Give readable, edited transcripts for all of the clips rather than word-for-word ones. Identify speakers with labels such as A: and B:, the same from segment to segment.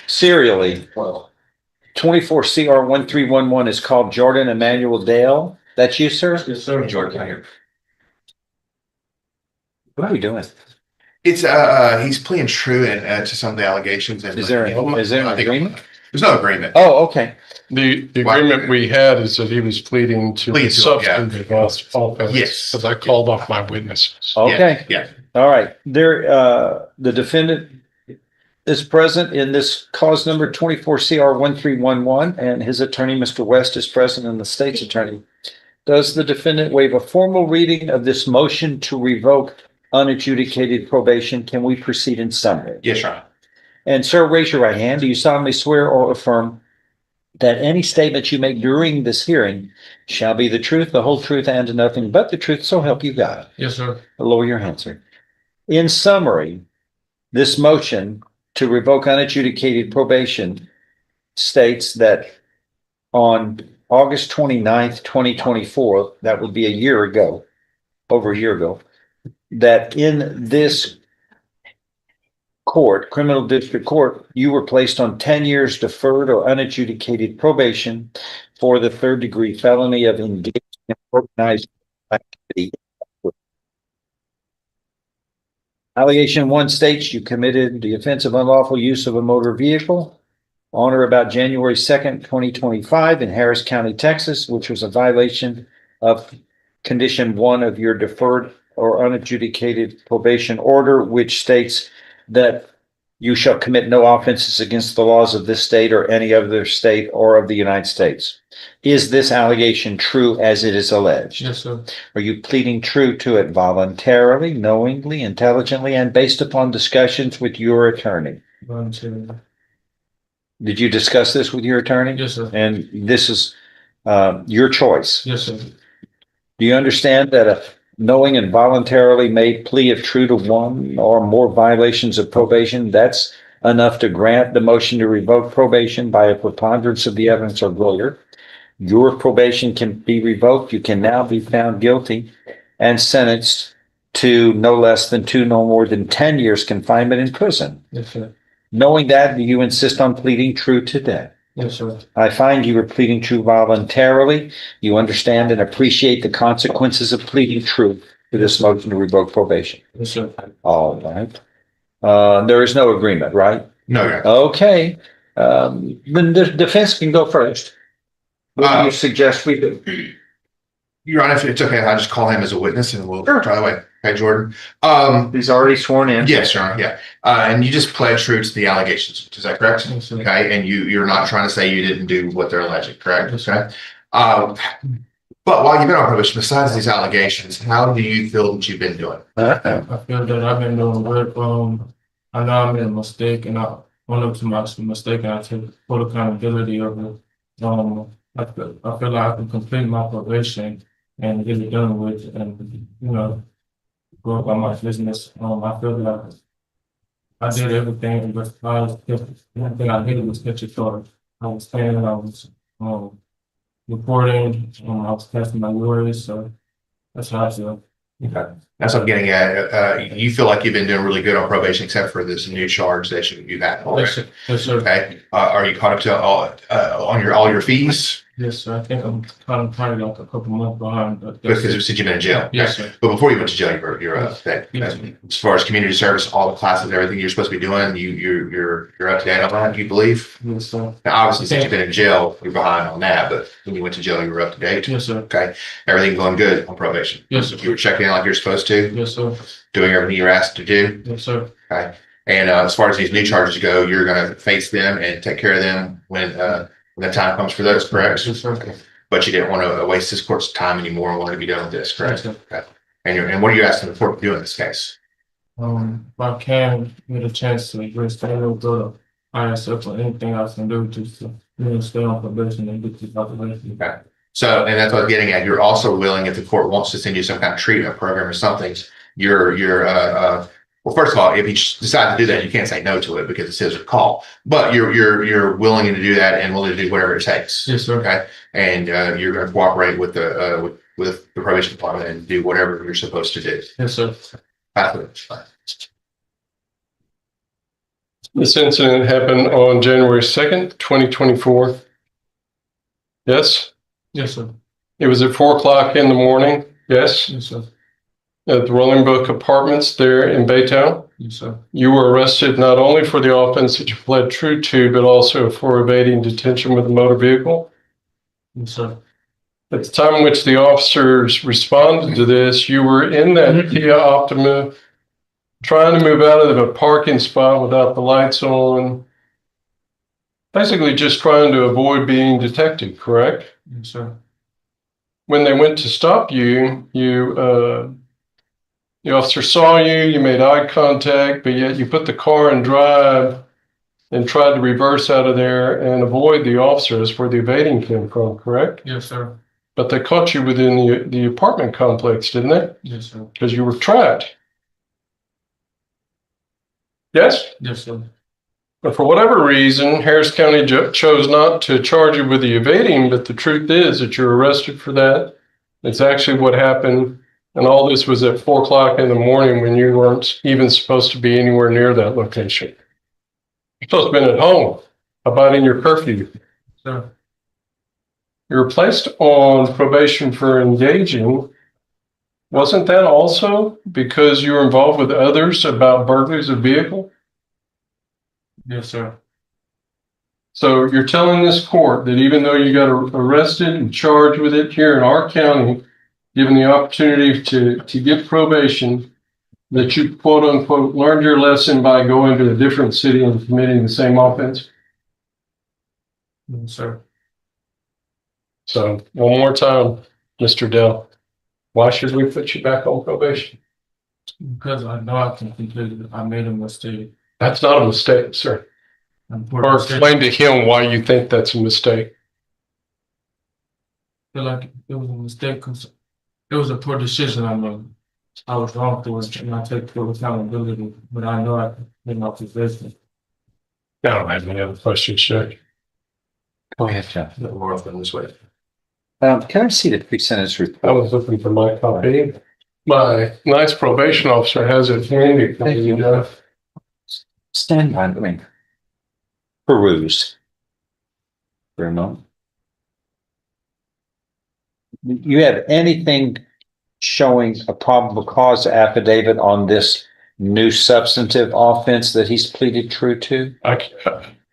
A: serially. 24 CR 1311 is called Jordan Emmanuel Dale. That's you, sir?
B: Yes, sir. Jordan here.
A: What are you doing?
C: It's he's pleading true and to some of the allegations. And
A: Is there an agreement?
C: There's no agreement.
A: Oh, okay.
B: The agreement we had is that he was pleading to the substantive offense.
C: Yes.
B: Because I called off my witnesses.
A: Okay.
C: Yeah.
A: All right. The defendant is present in this cause number 24 CR 1311, and his attorney, Mr. West, is present, and the state's attorney. Does the defendant waive a formal reading of this motion to revoke unadjudicated probation? Can we proceed in summary?
C: Yes, Your Honor.
A: And sir, raise your right hand. Do you solemnly swear or affirm that any statement you make during this hearing shall be the truth, the whole truth, and nothing but the truth, so help you God?
B: Yes, sir.
A: Lower your hand, sir. In summary, this motion to revoke unadjudicated probation states that on August 29th, 2024, that would be a year ago, over a year ago, that in this court, criminal district court, you were placed on 10 years deferred or unadjudicated probation for the third degree felony of engaging in organized activity. Allegation 1 states you committed the offense of unlawful use of a motor vehicle on or about January 2nd, 2025 in Harris County, Texas, which was a violation of condition 1 of your deferred or unadjudicated probation order, which states that you shall commit no offenses against the laws of this state or any other state or of the United States. Is this allegation true as it is alleged?
B: Yes, sir.
A: Are you pleading true to it voluntarily, knowingly, intelligently, and based upon discussions with your attorney?
B: Voluntarily.
A: Did you discuss this with your attorney?
B: Yes, sir.
A: And this is your choice.
B: Yes, sir.
A: Do you understand that a knowing and voluntarily made plea of true to one or more violations of probation, that's enough to grant the motion to revoke probation by a preponderance of the evidence or greater? Your probation can be revoked. You can now be found guilty and sentenced to no less than 2, no more than 10 years confinement in prison.
B: Yes, sir.
A: Knowing that, do you insist on pleading true to that?
B: Yes, sir.
A: I find you are pleading true voluntarily. You understand and appreciate the consequences of pleading true to this motion to revoke probation.
B: Yes, sir.
A: All right. There is no agreement, right?
C: No, Your Honor.
A: Okay. Then the defense can go first. What do you suggest we do?
C: Your Honor, if it's okay, I'll just call him as a witness and we'll
A: Sure.
C: try the way. Okay, Jordan.
A: He's already sworn in.
C: Yes, Your Honor. Yeah. And you just pled true to the allegations. Is that correct?
B: Yes, sir.
C: Okay. And you're not trying to say you didn't do what they're alleging, correct?
B: Yes, sir.
C: Okay. But while you've been on probation, besides these allegations, how do you feel that you've been doing?
B: I feel that I've been doing good. I know I made a mistake and I own up to my mistake and I take full accountability of it. I feel like I can complete my probation and get it done with and, go about my business. I feel like I did everything, but everything I did was catch a thought. I was paying, I was reporting, I was passing my lawyers, so that's how I feel.
C: Okay. That's what I'm getting at. You feel like you've been doing really good on probation, except for this new charge that you had.
B: Yes, sir. Yes, sir.
C: Okay. Are you caught up to all your fees?
B: Yes, sir. I think I'm probably like a couple months behind. But
C: Because since you've been in jail.
B: Yes,
C: Okay.
B: sir.
C: But before you went to jail, you're
B: Yes.
C: as far as community service, all the classes, everything you're supposed to be doing, you're up to date on that, you believe?
B: Yes, sir.
C: Now, obviously, since you've been in jail, you're behind on that, but when you went to jail, you were up to date.
B: Yes, sir.
C: Okay. Everything going good on probation.
B: Yes, sir.
C: You were checking in like you're supposed to,
B: Yes, sir.
C: doing everything you're asked to do.
B: Yes, sir.
C: Okay. And as far as these new charges go, you're going to face them and take care of them when the time comes for those, correct?
B: Yes, sir.
C: But you didn't want to waste this court's time anymore and wanted to be done with this, correct?
B: Yes,
C: Okay. And what are you asking the court to do in this case?
B: If I can get a chance to stay or go to ISF or anything else can do just to stay on probation and get this out of the way.
C: Okay. So, and that's what I'm getting at. You're also willing, if the court wants to send you some kind of treatment program or something, well, first of all, if you decide to do that, you can't say no to it because it's his call. But you're willing to do that and willing to do whatever it takes.
B: Yes, sir.
C: Okay. And you're going to cooperate with the probation department and do whatever you're supposed to do.
B: Yes, sir.
C: That's it.
D: This incident happened on January 2nd, 2024. Yes,
B: Yes, sir.
D: it was at 4 o'clock in the morning. Yes,
B: Yes, sir.
D: at the Rolling Brook Apartments there in Baytown.
B: Yes, sir.
D: You were arrested not only for the offense that you pled true to, but also for evading detention with a motor vehicle.
B: Yes, sir.
D: At the time in which the officers responded to this, you were in that Kia Optima trying to move out of a parking spot without the lights on, basically just trying to avoid being detected, correct?
B: Yes, sir.
D: When they went to stop you, the officer saw you, you made eye contact, but yet you put the car in drive and tried to reverse out of there and avoid the officers where the evading came from, correct?
B: Yes, sir.
D: But they caught you within the apartment complex, didn't they?
B: Yes, sir.
D: Because you were trapped. Yes?
B: Yes, sir.
D: But for whatever reason, Harris County chose not to charge you with the evading, but the truth is that you're arrested for that. It's actually what happened. And all this was at 4 o'clock in the morning when you weren't even supposed to be anywhere near that location. You're supposed to have been at home, abiding your curfew.
B: Sir.
D: You were placed on probation for engaging. Wasn't that also because you were involved with others about burglaries of vehicle?
B: Yes, sir.
D: So you're telling this court that even though you got arrested and charged with it here in our county, given the opportunity to get probation, that you quote unquote learned your lesson by going to a different city and committing the same offense?
B: Yes, sir.
D: So one more time, Mr. Dell, why should we put you back on probation?
B: Because I know I can complete it. I made a mistake.
D: That's not a mistake, sir. Or explain to him why you think that's a mistake.
B: I feel like it was a mistake because it was a poor decision I made. I was wrong for it and I take full accountability, but I know I did not possess it.
D: I don't have any other questions, Judge.
A: Go ahead, Jeff.
C: No more of them this way.
A: Can I see the pre-sentence
D: I
A: report?
D: was looking for my copy. My nice probation officer has it handy.
A: Thank you.
D: Jeff.
A: Stand by, peruse for a moment. You have anything showing a probable cause affidavit on this new substantive offense that he's pleaded true to?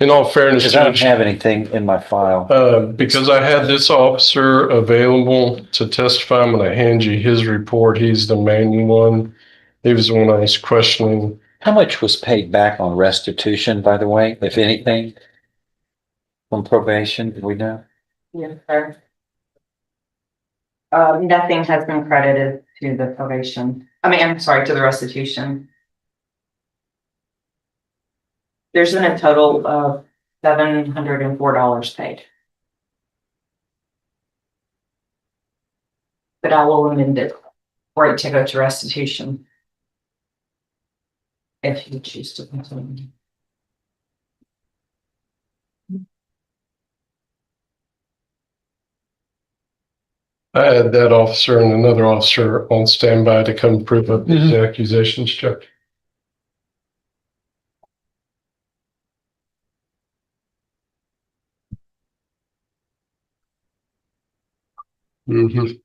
D: In all fairness,
A: Because I don't
D: Judge,
A: have anything in my file.
D: because I had this officer available to testify, I'm going to hand you his report. He's the main one. He was the one I was questioning.
A: How much was paid back on restitution, by the way, if anything? From probation, do we know?
E: Yes, sir. Nothing has been credited to the probation. I'm sorry, to the restitution. There's been a total of $704 paid. But I will amend it for it to go to restitution. If you choose to continue.
D: I had that officer and another officer on standby to come prove up these accusations, Judge. Mm-hmm.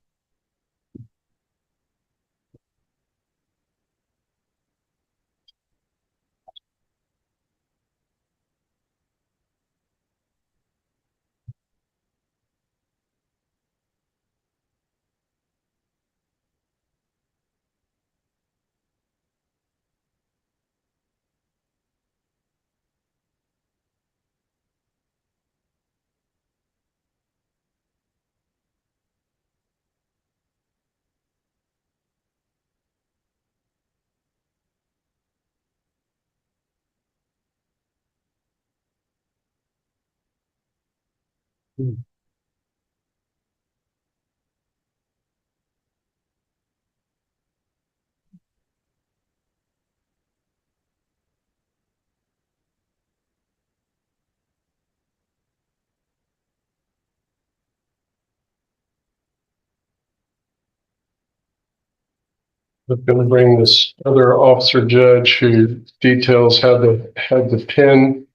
D: I'm going to bring this other officer judge who details how they had to pin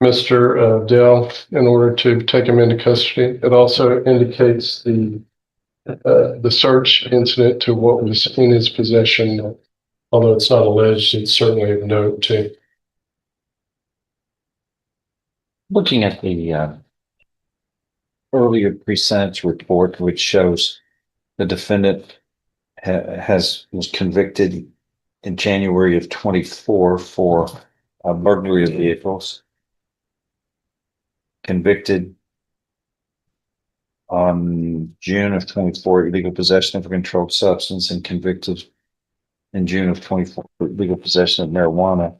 D: Mr. Dell in order to take him into custody. It also indicates the search incident to what was in his possession. Although it's not alleged, it's certainly of note too.
A: Looking at the earlier pre-sentence report, which shows the defendant was convicted in January of 24 for burglary of vehicles, convicted on June of 24 illegal possession of a controlled substance, and convicted in June of 24 for illegal possession of marijuana.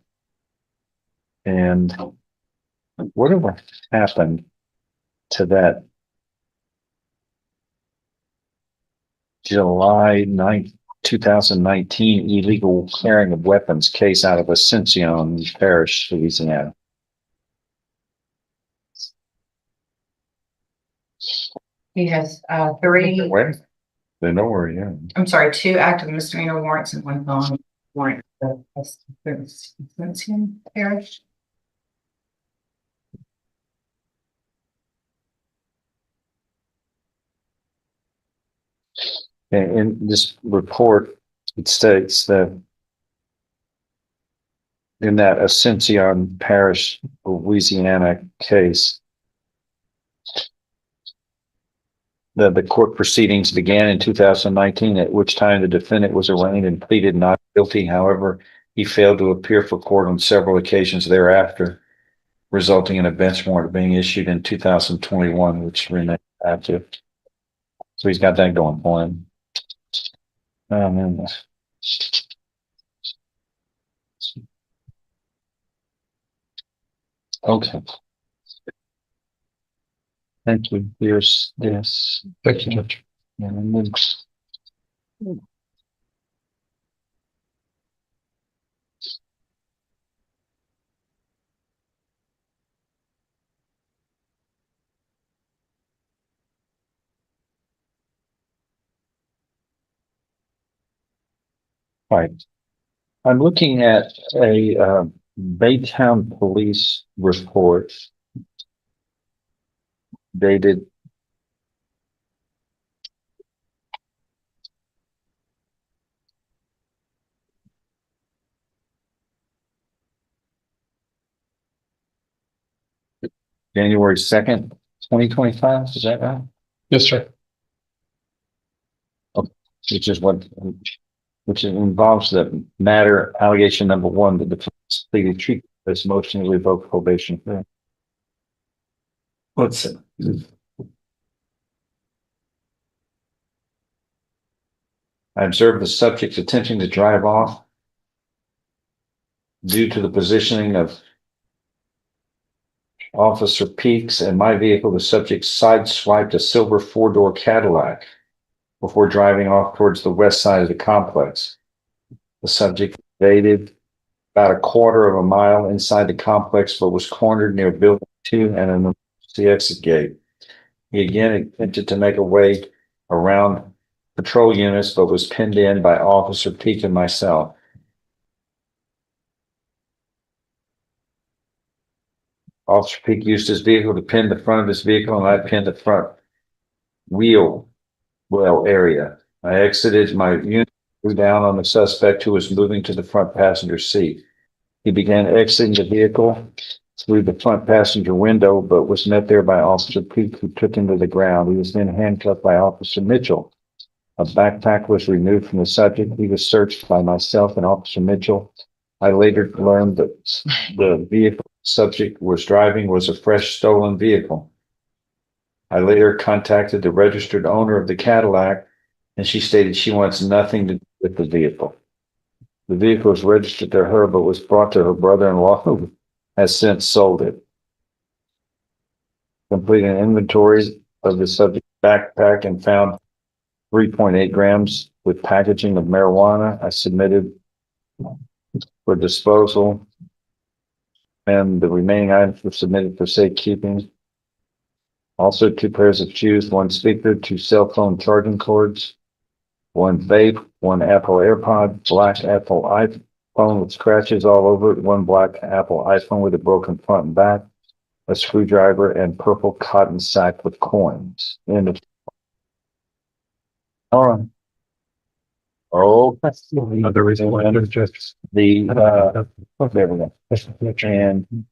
A: And whatever happened to that July 9th, 2019 illegal carrying of weapons case out of Ascension Parish, Louisiana?
E: He has, three,
A: Where? They know where he is.
E: I'm sorry, 2 active misdemeanor warrants and 1 felony warrant. Ascension Parish.
A: In this report, it states that in that Ascension Parish, Louisiana case, the court proceedings began in 2019, at which time the defendant was arraigned and pleaded not guilty. However, he failed to appear for court on several occasions thereafter, resulting in a bench warrant being issued in 2021, which remained active. So he's got that going for him. And okay. Thank you. Here's this.
D: Thank you, Judge.
A: And then right. I'm looking at a Baytown police report dated January 2nd, 2025. Is that right?
D: Yes, sir.
A: Which is which involves the matter allegation number 1, that the defense pleaded treatment as motion to revoke probation. Let's see. I observed the subject attempting to drive off. Due to the positioning of Officer Peaks and my vehicle, the subject sideswiped a silver 4-door Cadillac before driving off towards the west side of the complex. The subject evaded about a quarter of a mile inside the complex, but was cornered near Building 2 and an emergency exit gate. He again attempted to make a way around patrol units, but was pinned in by Officer Peak and myself. Officer Peak used his vehicle to pin the front of his vehicle, and I pinned the front wheel well area. I exited my unit, threw down on the suspect, who was moving to the front passenger seat. He began exiting the vehicle through the front passenger window, but was met there by Officer Peak, who took him to the ground. He was then handcuffed by Officer Mitchell. A backpack was removed from the subject. He was searched by myself and Officer Mitchell. I later learned that the vehicle the subject was driving was a fresh stolen vehicle. I later contacted the registered owner of the Cadillac, and she stated she wants nothing to do with the vehicle. The vehicle was registered to her, but was brought to her brother-in-law, who has since sold it. Completed an inventory of the subject's backpack and found 3.8 grams with packaging of marijuana. I submitted for disposal, and the remaining items were submitted for safekeeping. Also, 2 pairs of shoes, 1 speaker, 2 cell phone charging cords, 1 vape, one Apple AirPod, black Apple iPhone with scratches all over it, one black Apple iPhone with a broken front and back, a screwdriver, and purple cotton sack with coins. End of. All right. Oh,
D: Another reason why they're just.
A: there we go. And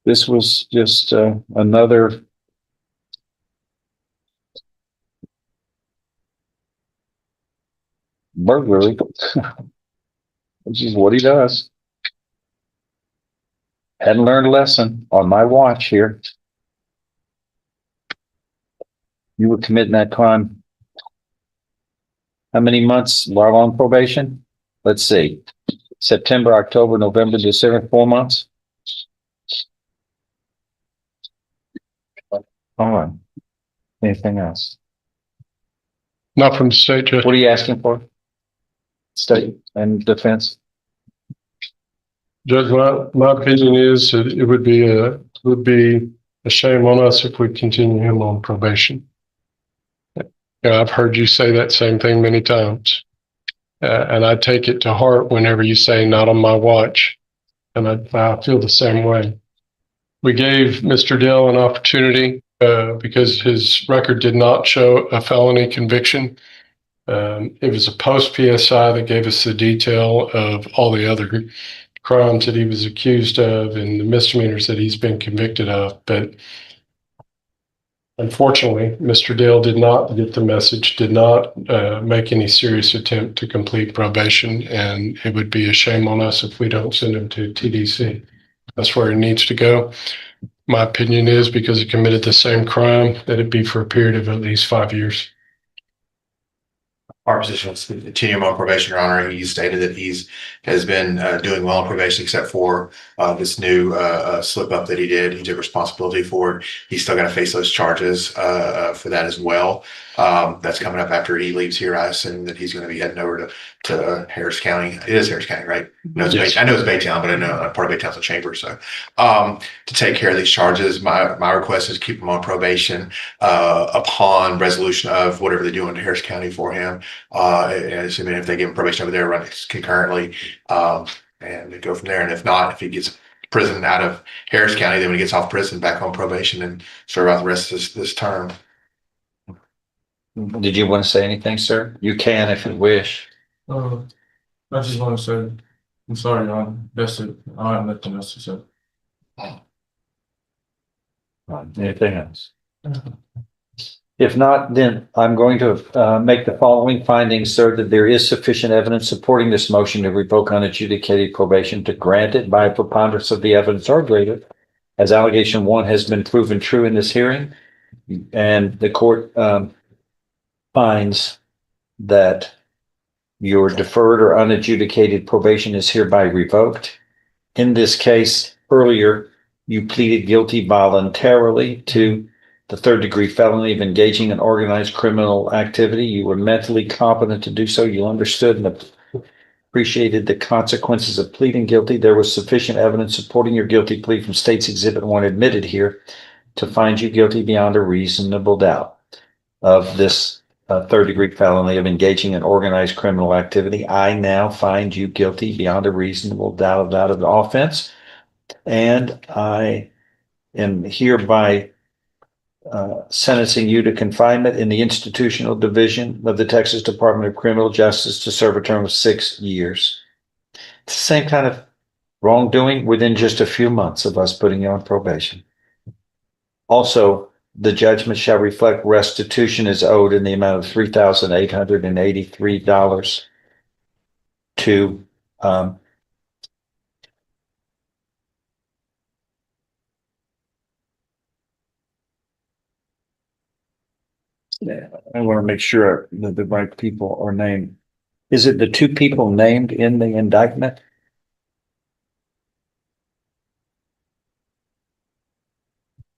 A: this was just another burglary, which is what he does. Hadn't learned a lesson on my watch here. You were committing that crime. How many months while on probation? Let's see. September, October, November, December, 4 months. All right. Anything else?
D: Not from the state, Judge.
A: What are you asking for? State and defense?
D: Judge, my opinion is that it would be a shame on us if we continue him on probation. Yeah, I've heard you say that same thing many times. And I take it to heart whenever you say not on my watch. And I feel the same way. We gave Mr. Dell an opportunity because his record did not show a felony conviction. It was a post PSI that gave us the detail of all the other crimes that he was accused of and the misdemeanors that he's been convicted of. But unfortunately, Mr. Dale did not get the message, did not make any serious attempt to complete probation, and it would be a shame on us if we don't send him to TDC. That's where he needs to go. My opinion is because he committed the same crime, that it be for a period of at least 5 years.
C: Our position was to continue him on probation, Your Honor. He stated that has been doing well on probation, except for this new slip up that he did. He took responsibility for it. He's still going to face those charges for that as well. That's coming up after he leaves here. I assume that he's going to be heading over to Harris County. It is Harris County, right? No, it's
D: Yes.
C: I know it's Baytown, but I know part of Baytown's a chamber. So to take care of these charges, my request is keep him on probation upon resolution of whatever they do in Harris County for him. And assuming if they give him probation over there, run it concurrently, and go from there. And if not, if he gets prison out of Harris County, then when he gets off prison, back on probation and serve out the rest of this term.
A: Did you want to say anything, sir? You can if you wish.
B: I just want to say, I'm sorry, Your Honor. That's it. I have nothing else to say.
A: Anything else? If not, then I'm going to make the following findings, sir, that there is sufficient evidence supporting this motion to revoke unadjudicated probation, to grant it by a preponderance of the evidence or greater, as allegation 1 has been proven true in this hearing, and the court finds that your deferred or unadjudicated probation is hereby revoked. In this case, earlier, you pleaded guilty voluntarily to the 3rd-degree felony of engaging in organized criminal activity. You were mentally competent to do so. You understood and appreciated the consequences of pleading guilty. There was sufficient evidence supporting your guilty plea from State's Exhibit 1 admitted here to find you guilty beyond a reasonable doubt of this 3rd-degree felony of engaging in organized criminal activity. I now find you guilty beyond a reasonable doubt of the offense, and I am hereby sentencing you to confinement in the institutional division of the Texas Department of Criminal Justice to serve a term of 6 years. It's the same kind of wrongdoing within just a few months of us putting you on probation. Also, the judgment shall reflect restitution is owed in the amount of $3,883 to I want to make sure that the right people are named. Is it the 2 people named in the indictment?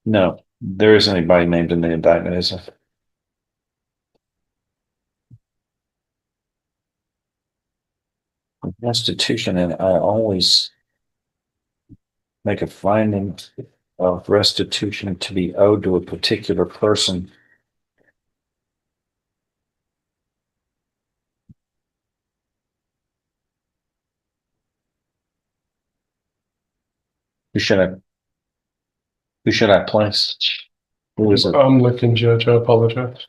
A: No, there isn't anybody named in the indictment, is there? restitution, and I always make a finding of restitution to be owed to a particular person. Who should I place? Who is it?
D: I'm looking, Judge, I apologize.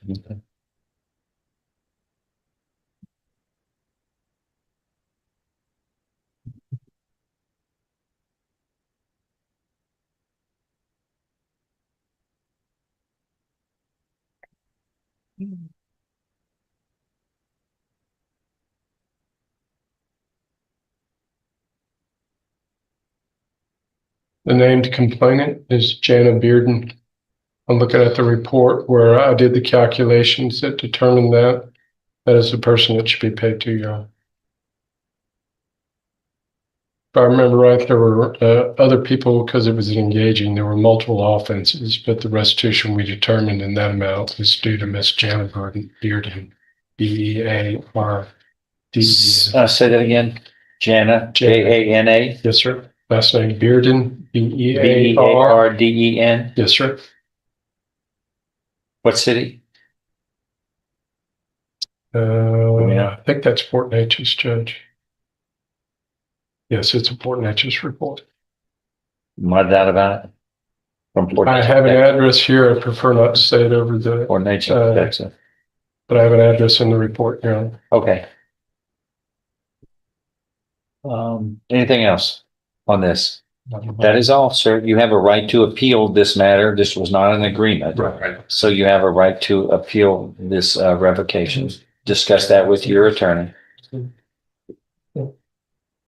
D: The named complainant is Jana Bearden. I'm looking at the report where I did the calculations that determined that. That is the person that should be paid to, Your Honor. If I remember right, there were other people, because it was engaging, there were multiple offenses, but the restitution we determined in that amount is due to Miss Jana Bearden, B-E-A-R-D-E-N.
A: Say that again. Jana, J-A-N-A.
D: Yes, sir. Last name Bearden, B-E-A-R.
A: B-E-A-R-D-E-N.
D: Yes, sir.
A: What city?
D: I think that's Fort Natchez, Judge. Yes, it's a Fort Natchez report.
A: Am I doubt about it? From Fort
D: I have an address here. I prefer not to say it over the,
A: Fort Natchez, Texas.
D: but I have an address in the report, Your Honor.
A: Okay. Anything else on this? That is all, sir. You have a right to appeal this matter. This was not an agreement.
C: Right.
A: So you have a right to appeal this revocation. Discuss that with your attorney.